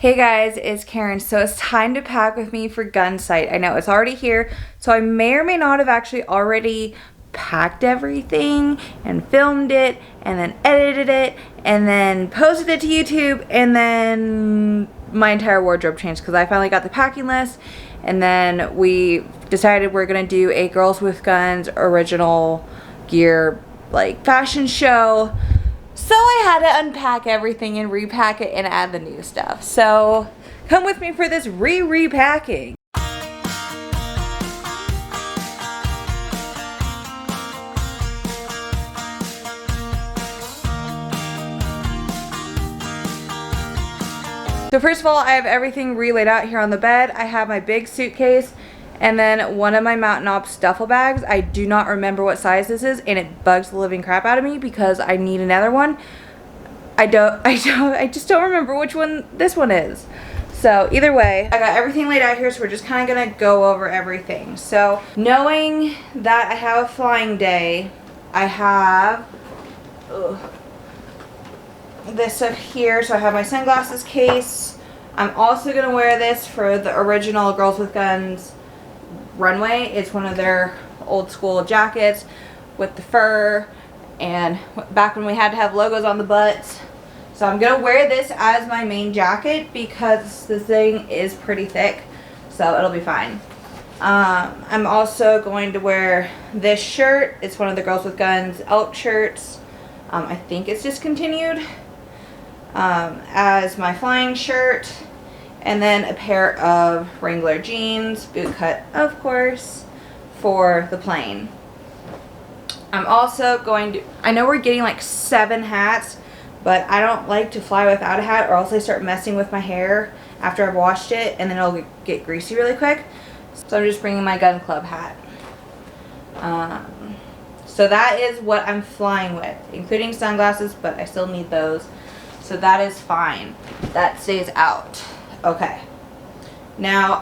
Hey guys, it's Karen. So it's time to pack with me for Gunsite. I know it's already here, so I may or may not have actually already packed everything and filmed it and then edited it and then posted it to YouTube, and then my entire wardrobe changed because I finally got the packing list, and then we decided we're gonna do a Girls with Guns original gear like fashion show. So I had to unpack everything and repack it and add the new stuff. So come with me for this repacking. So first of all, I have everything laid out here on the bed. I have my big suitcase and then one of my Mountain Ops duffel bags. I do not remember what size this is, and it bugs the living crap out of me because I need another one. I just don't remember which one this one is. So either way, I got everything laid out here, so we're just kind of gonna go over everything. So knowing that I have a flying day, I have this up here. So I have my sunglasses case. I'm also gonna wear this for the original Girls with Guns runway. It's one of their old school jackets with the fur, and back when we had to have logos on the butts. So I'm gonna wear this as my main jacket because the thing is pretty thick, so it'll be fine. I'm also going to wear this shirt. It's one of the Girls with Guns elk shirts. I think it's discontinued, as my flying shirt. And then a pair of Wrangler jeans, boot cut of course, for the plane. I'm also going to, I know we're getting like 7 hats, but I don't like to fly without a hat, or else I start messing with my hair after I've washed it and then it'll get greasy really quick. So I'm just bringing my gun club hat. So that is what I'm flying with, including sunglasses, but I still need those. So that is fine. That stays out. Okay, now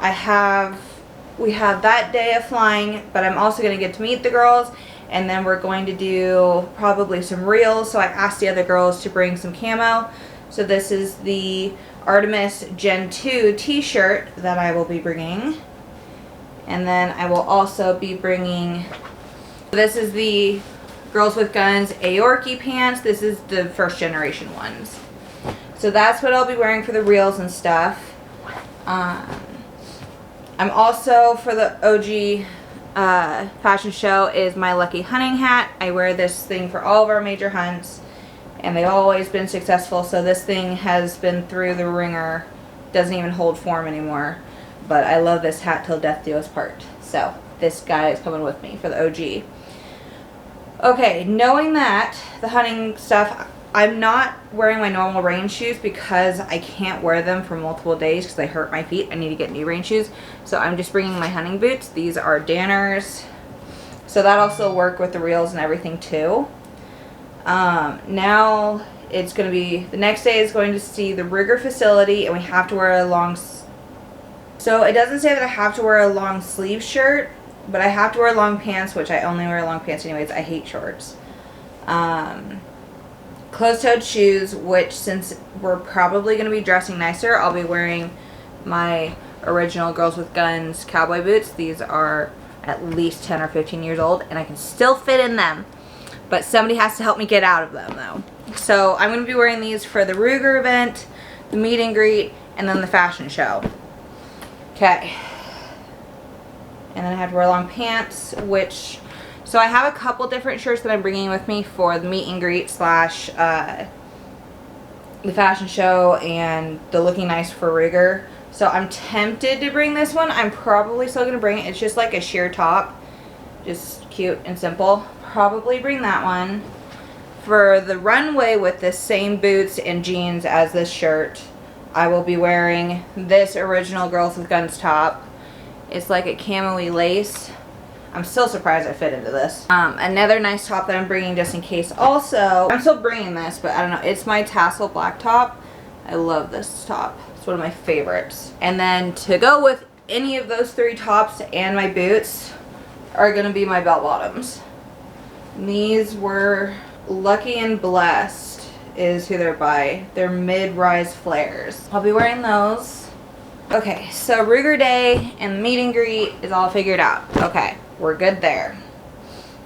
we have that day of flying, but I'm also going to get to meet the girls, and then we're going to do probably some reels. So I asked the other girls to bring some camo. So this is the Artemis Gen 2 t-shirt that I will be bringing, and then I will also be bringing, this is the Girls with Guns Aorki pants. This is the first generation ones. So that's what I'll be wearing for the reels and stuff. I'm also, for the OG fashion show, is my lucky hunting hat. I wear this thing for all of our major hunts, and they've always been successful. So this thing has been through the ringer, doesn't even hold form anymore, but I love this hat till death do us part. So this guy is coming with me for the OG. Okay, knowing that, the hunting stuff, I'm not wearing my normal rain shoes because I can't wear them for multiple days because they hurt my feet. I need to get new rain shoes. So I'm just bringing my hunting boots. These are Danners. So that also work with the reels and everything too. Now it's going to be, the next day is going to see the rigger facility, and we have to wear a long, so it doesn't say that I have to wear a long sleeve shirt, but I have to wear long pants, which I only wear long pants anyways. I hate shorts. Closed-toed shoes, which since we're probably going to be dressing nicer, I'll be wearing my original Girls with Guns cowboy boots. These are at least 10 or 15 years old, and I can still fit in them, but somebody has to help me get out of them though. So I'm going to be wearing these for the Ruger event, the meet and greet, and then the fashion show. Okay. And then I have to wear long pants, which, so I have a couple different shirts that I'm bringing with me for the meet and greet slash the fashion show and the looking nice for Ruger. So I'm tempted to bring this one. I'm probably still going to bring it. It's just like a sheer top. Just cute and simple. Probably bring that one. For the runway with the same boots and jeans as this shirt, I will be wearing this original Girls with Guns top. It's like a camo-y lace. I'm still surprised I fit into this. Another nice top that I'm bringing just in case also. I'm still bringing this, but I don't know. It's my tassel black top. I love this top. It's one of my favorites. And then to go with any of those 3 tops and my boots are going to be my bell bottoms. These were Lucky and Blessed is who they're by. They're mid-rise flares. I'll be wearing those. Okay, so Ruger Day and meet and greet is all figured out. Okay, we're good there.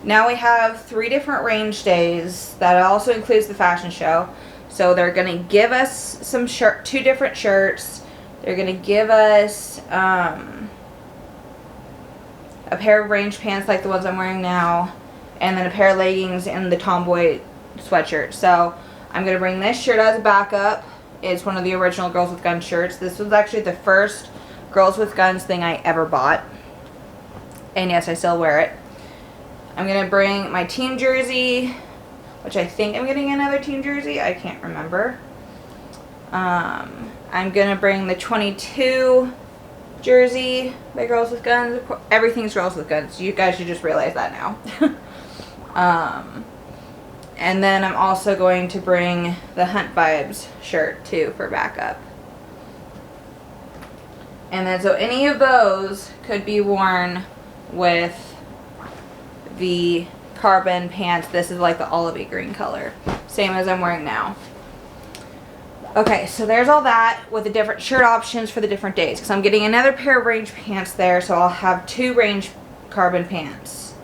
Now we have 3 different range days. That also includes the fashion show. So they're going to give us some 2 different shirts. They're going to give us a pair of range pants like the ones I'm wearing now. And then a pair of leggings and the tomboy sweatshirt. So I'm going to bring this shirt as a backup. It's one of the original Girls with Guns shirts. This was actually the first Girls with Guns thing I ever bought. And yes, I still wear it. I'm going to bring my team jersey, which I think I'm getting another team jersey. I can't remember. I'm going to bring the 22 jersey by Girls with Guns. Everything's Girls with Guns. You guys should just realize that now. And then I'm also going to bring the Hunt Vibes shirt too for backup. And then so any of those could be worn with the carbon pants. This is like the olivey green color, same as I'm wearing now. Okay, so there's all that with the different shirt options for the different days, because I'm getting another pair of range pants there, so I'll have 2 range carbon pants.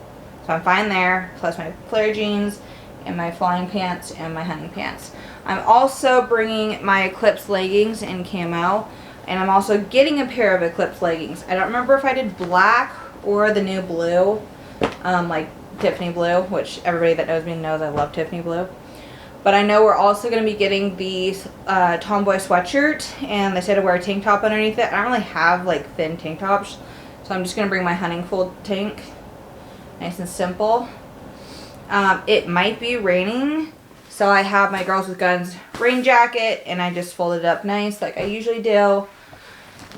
So I'm fine there, plus my flare jeans and my flying pants and my hunting pants. I'm also bringing my Eclipse leggings in camo, and I'm also getting a pair of Eclipse leggings. I don't remember if I did black or the new blue, like Tiffany blue, which everybody that knows me knows I love Tiffany blue. But I know we're also going to be getting the tomboy sweatshirt, and they said to wear a tank top underneath it. I don't really have like thin tank tops, so I'm just going to bring my hunting full tank. Nice and simple. It might be raining, so I have my Girls with Guns rain jacket, and I just folded it up nice like I usually do.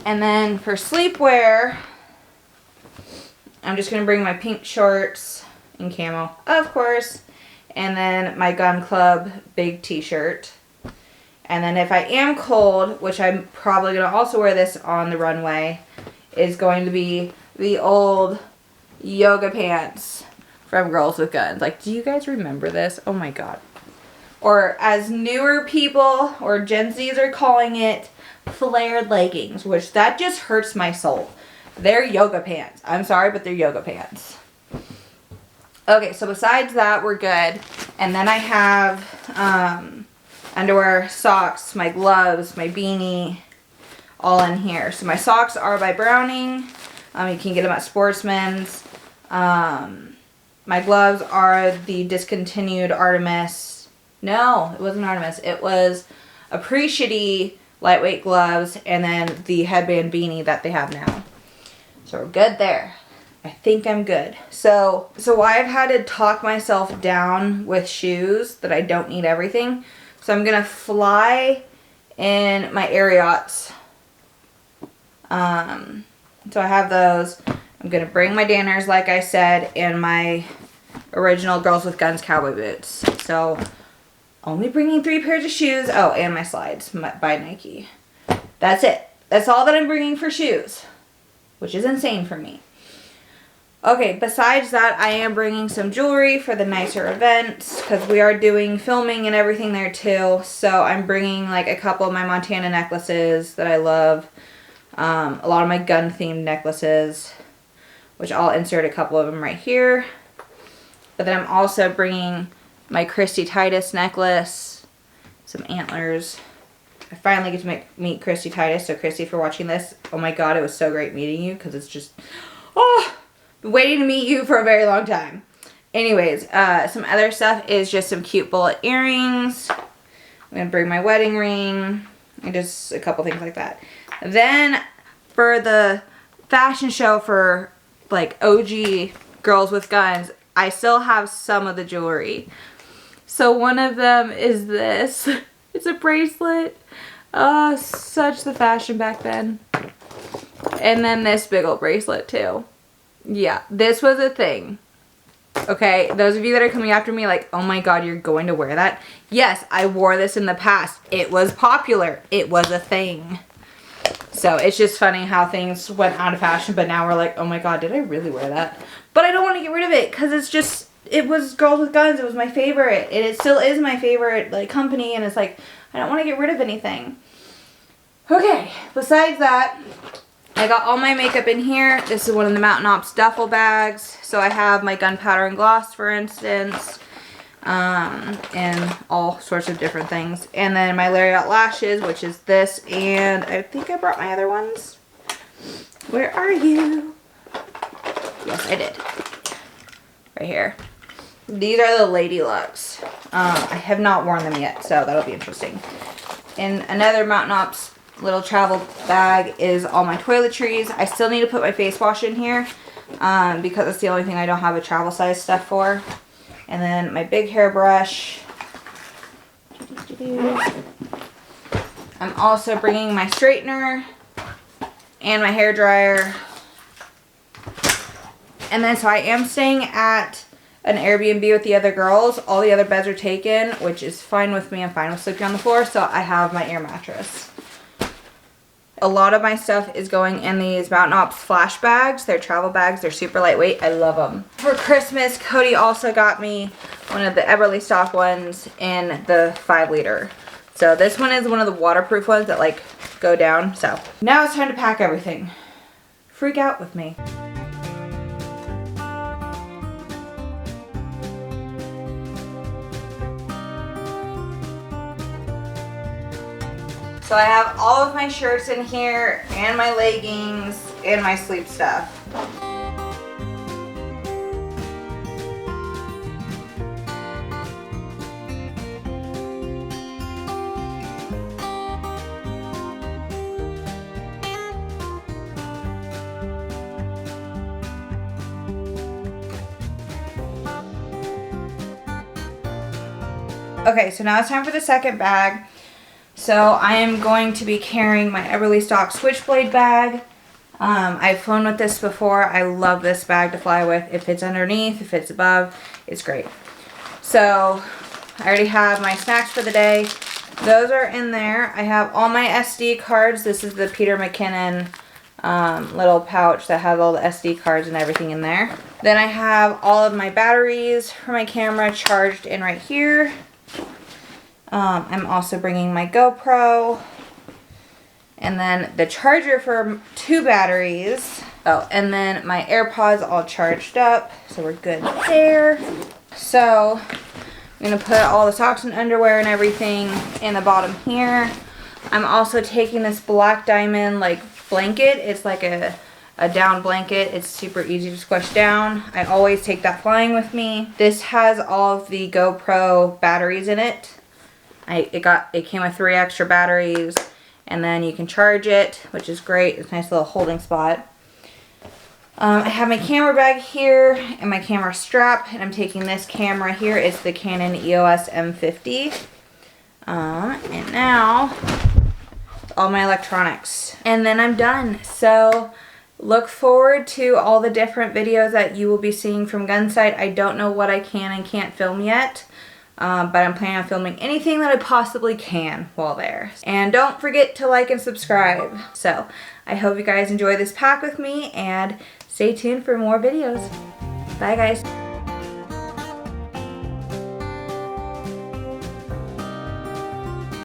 And then for sleepwear, I'm just going to bring my pink shorts in camo, of course, and then my gun club big t-shirt. And then if I am cold, which I'm probably going to also wear this on the runway, is going to be the old yoga pants from Girls with Guns. Like, do you guys remember this? Oh my god. Or as newer people or Gen Zs are calling it, flared leggings, which that just hurts my soul. They're yoga pants. I'm sorry, but they're yoga pants. Okay, so besides that, we're good. And then I have underwear, socks, my gloves, my beanie, all in here. So my socks are by Browning. You can get them at Sportsman's. My gloves are the discontinued Artemis. No, it wasn't Artemis. It was Appreciate lightweight gloves, and then the headband beanie that they have now. So we're good there. I think I'm good. So I've had to talk myself down with shoes that I don't need everything. So I'm going to fly in my Ariats. So I have those. I'm going to bring my Danners, like I said, and my original Girls with Guns cowboy boots. So only bringing 3 pairs of shoes. Oh, and my slides by Nike. That's it. That's all that I'm bringing for shoes, which is insane for me. Okay, besides that, I am bringing some jewelry for the nicer events, because we are doing filming and everything there too. So I'm bringing like a couple of my Montana necklaces that I love. A lot of my gun themed necklaces, which I'll insert a couple of them right here. But then I'm also bringing my Christy Titus necklace, some antlers. I finally get to meet Christy Titus. So Christy, if you're watching this, oh my god, it was so great meeting you, because it's just, oh, been waiting to meet you for a very long time. Anyways, some other stuff is just some cute bullet earrings. I'm going to bring my wedding ring, and just a couple things like that. Then for the fashion show for like OG Girls with Guns, I still have some of the jewelry. So one of them is this. It's a bracelet. Oh, such the fashion back then. And then this big old bracelet too. Yeah, this was a thing. Okay, those of you that are coming after me like, oh my god, you're going to wear that? Yes, I wore this in the past. It was popular. It was a thing. So it's just funny how things went out of fashion, but now we're like, oh my god, did I really wear that? But I don't want to get rid of it, because it's just, it was Girls with Guns. It was my favorite. It still is my favorite like company, and it's like I don't want to get rid of anything. Okay, besides that, I got all my makeup in here. This is one of the Mountain Ops duffel bags. So I have my gunpowder and gloss, for instance, and all sorts of different things. And then my Lariat lashes, which is this, and I think I brought my other ones. Where are you? Yes, I did. Right here. These are the Lady Lux. I have not worn them yet, so that'll be interesting. And another Mountain Ops little travel bag is all my toiletries. I still need to put my face wash in here because it's the only thing I don't have a travel size stuff for. And then my big hairbrush. I'm also bringing my straightener and my hair dryer. And then so I am staying at an Airbnb with the other girls. All the other beds are taken, which is fine with me. I'm fine with sleeping on the floor, so I have my air mattress. A lot of my stuff is going in these Mountain Ops flash bags. They're travel bags. They're super lightweight. I love them. For Christmas, Cody also got me one of the Everly stock ones in the 5-liter. So this one is one of the waterproof ones that like go down. So now it's time to pack everything. Freak out with me. So I have all of my shirts in here, and my leggings, and my sleep stuff. Okay, so now it's time for the second bag. So I am going to be carrying my Everly Stock Switchblade bag. I've flown with this before. I love this bag to fly with. It fits underneath, it fits above. It's great. So I already have my snacks for the day. Those are in there. I have all my SD cards. This is the Peter McKinnon little pouch that has all the SD cards and everything in there. Then I have all of my batteries for my camera charged in right here. I'm also bringing my GoPro, and then the charger for 2 batteries. Oh, and then my AirPods all charged up, so we're good there. So I'm going to put all the socks and underwear and everything in the bottom here. I'm also taking this Black Diamond like blanket. It's like a down blanket. It's super easy to squish down. I always take that flying with me. This has all of the GoPro batteries in it. It came with 3 extra batteries, and then you can charge it, which is great. It's a nice little holding spot. I have my camera bag here and my camera strap, and I'm taking this camera here. It's the Canon EOS M50. And now all my electronics, and then I'm done. So look forward to all the different videos that you will be seeing from Gunsite. I don't know what I can and can't film yet. But I'm planning on filming anything that I possibly can while there. And don't forget to like and subscribe. So I hope you guys enjoy this pack with me, and stay tuned for more videos. Bye guys.